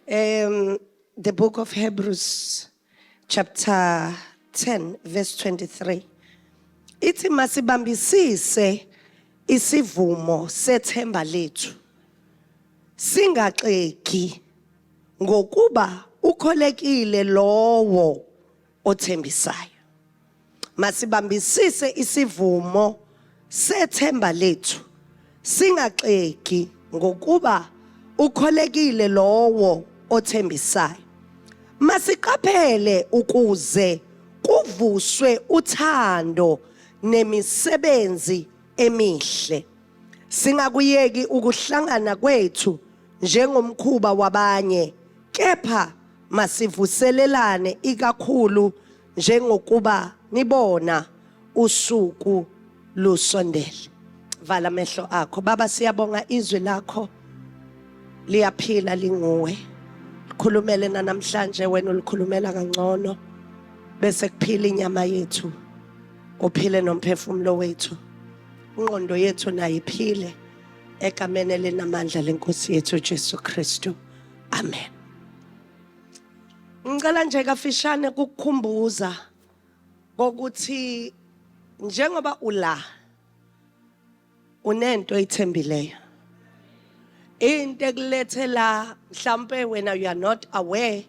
The book of Hebrews, chapter 10, verse 23. Ithi masibambisise isivumo sethemba lethu. Singaxegi ngokuba ukholekile lowo othembisayo. Masibambisise isivumo sethemba lethu. Singaxegi ngokuba ukholekile lowo othembisayo. Masiqaphele ukuze kuvuswe uthando nemisebenzi emihle. Singakuyeki ukuhlangana kwethu njengomkhuba wabanye, kepha masivuselelane ikakhulu njengokuba nibona usuku lusondele. Vala amehlo akho. Baba, siyabonga izwi lakho liyaphila linguwe. Khulumele na namhlanje, wena ulikhulumela kangcono bese kuphila inyama yethu, uphile nomphefumulo wethu, ingqondo yethu nayo iphile egameni lenamandla lenkosi yethu Jesu Kristu. Amen. Ngicela nje kafishane ukukukhumbuza ukuthi njengoba ula unento oyithembileyo, into ekulethela mhlambe wena you are not aware,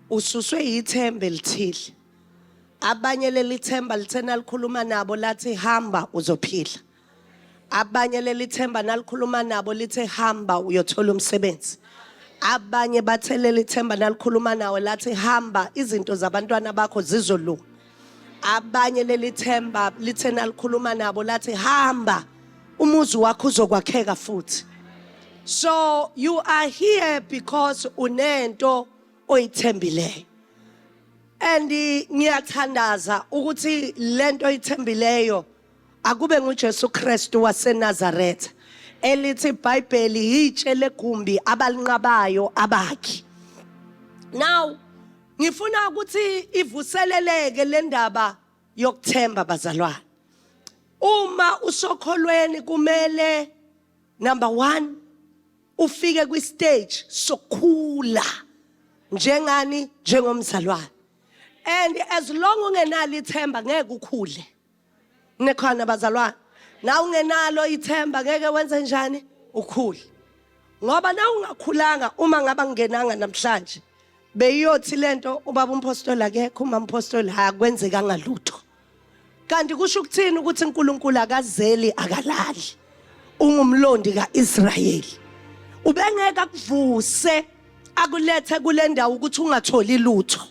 ususwe yithemba elithile. Abanye leli themba lithena likhuluma nabo lathi hamba uzophila. Abanye leli themba nalikhuluma nabo lithi hamba uyothola umsebenzi. Abanye bathelele ithemba nalikhuluma nawe lathi hamba izinto zabantwana bakho zizolunga. Abanye leli themba lithena likhuluma nabo lathi hamba umuzi wakho uzokwakheka futhi. So you are here because unento oyithembileyo. And ngiyathandaza ukuthi lento oyithembileyo akube nguJesu Kristu waseNazaretha. Elithi iBhayibheli yitshe legumbi abalinqabayo abakhi. Now ngifuna ukuthi ivuseleleke le ndaba yokuthemba bazalwane. Uma usokholweni kumele number 1 ufike kwi-stage sokhula njengani njengomzalwane. And as long ungenalo ithemba ngeke ukhule. Nekhona bazalwane. Na ungenalo ithemba ngeke wenze njani ukhule. Ngoba na ungakhulanga uma ngaba ngingenanga namhlanje beyothi lento ubaba umpostoli akekho, uma umpostoli hakwenzeka ngalutho. Kanti kusho ukuthini ukuthi uNkulunkulu akazeli akalali. Ungumlondi kaIsrayeli. Ubengeka kuvuse akulethe kule ndawo ukuthi ungatholi lutho.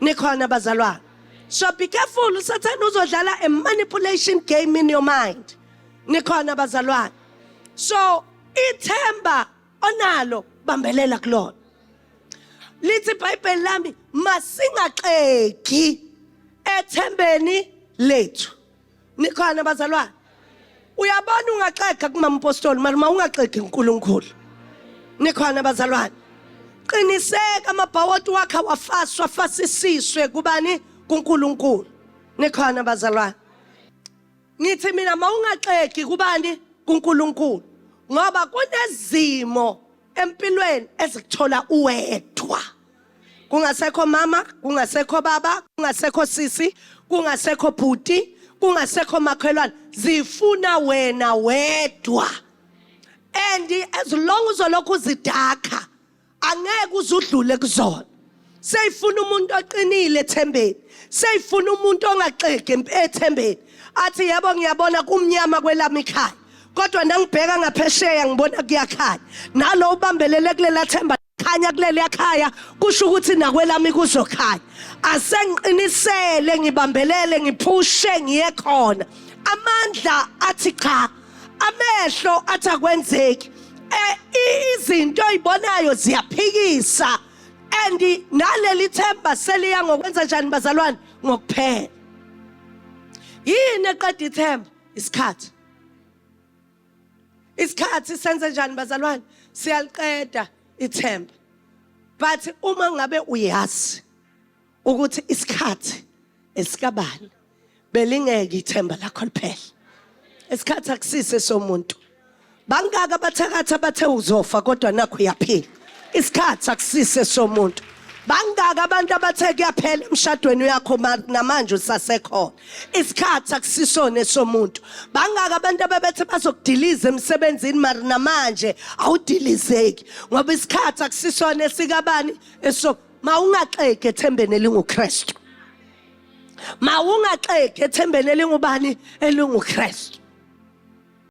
Nikhona bazalwane. So be careful, Satan uzodlala a manipulation game in your mind. Nikhona bazalwane. So ithemba onalo bambelela kulona. Lithi iBhayibheli lami masingaxegi ethembeni lethu. Nikhona bazalwane. Uyabona ungaxega kumampostoli mara ungaxegi uNkulunkulu. Nikhona bazalwane. Qiniseka amabhawoti wakhe wafasisiswe kubani kuNkulunkulu. Nikhona bazalwane. Ngithi mina mawungaxegi kubani kuNkulunkulu ngoba kunezimo empilweni ezikuthola uwedwa. Kungasekho mama, kungasekho baba, kungasekho sisi, kungasekho bhuti, kungasekho makhelwane, zifuna wena wedwa. And as long uzolokhu uzidaka angeke uzudlule kuzona. Seyifuna umuntu oqinile ethembeni, seyifuna umuntu ongaxegi ethembeni. Athi yebo ngiyabona kumnyama kwelami ikhaya, kodwa nangibheka ngaphesheya ngibona kuyakhanya. Nalo ubambelele kulela themba khanya kuleli ekhaya kusho ukuthi nakwelami kuzokhanya. Asengiqinisele ngibambelele ngiphushe ngiye khona. Amandla athi cha, amehlo athi akwenzeki. Izinto oyibonayo ziyaphikisa. And naleli themba seliya ngokwenza njani bazalwane? Ngokuphela. Yini eqeda ithemba? Isikhathi. Isikhathi senze njani bazalwane? Siyaliqeda ithemba. But uma ngabe uyazi ukuthi isikhathi esikabani belingeke ithemba lakho liphele. Isikhathi akusise somuntu. Bangaka bathakatha bathe uzofa kodwa nakho uyaphila. isikhathi akusise somuntu. Bangaka abantu abathe kuyaphela emshadweni yakho namanje usasekhona. Isikhathi akusisone somuntu. Bangaka abantu ababethe bazokudiliza emsebenzini mari namanje awudilizeki ngoba isikhathi akusisone sikabani eso. Mawungaxeki ethembeni elinguKristu. Mawungaxeki ethembeni elingubani? ElinguKristu.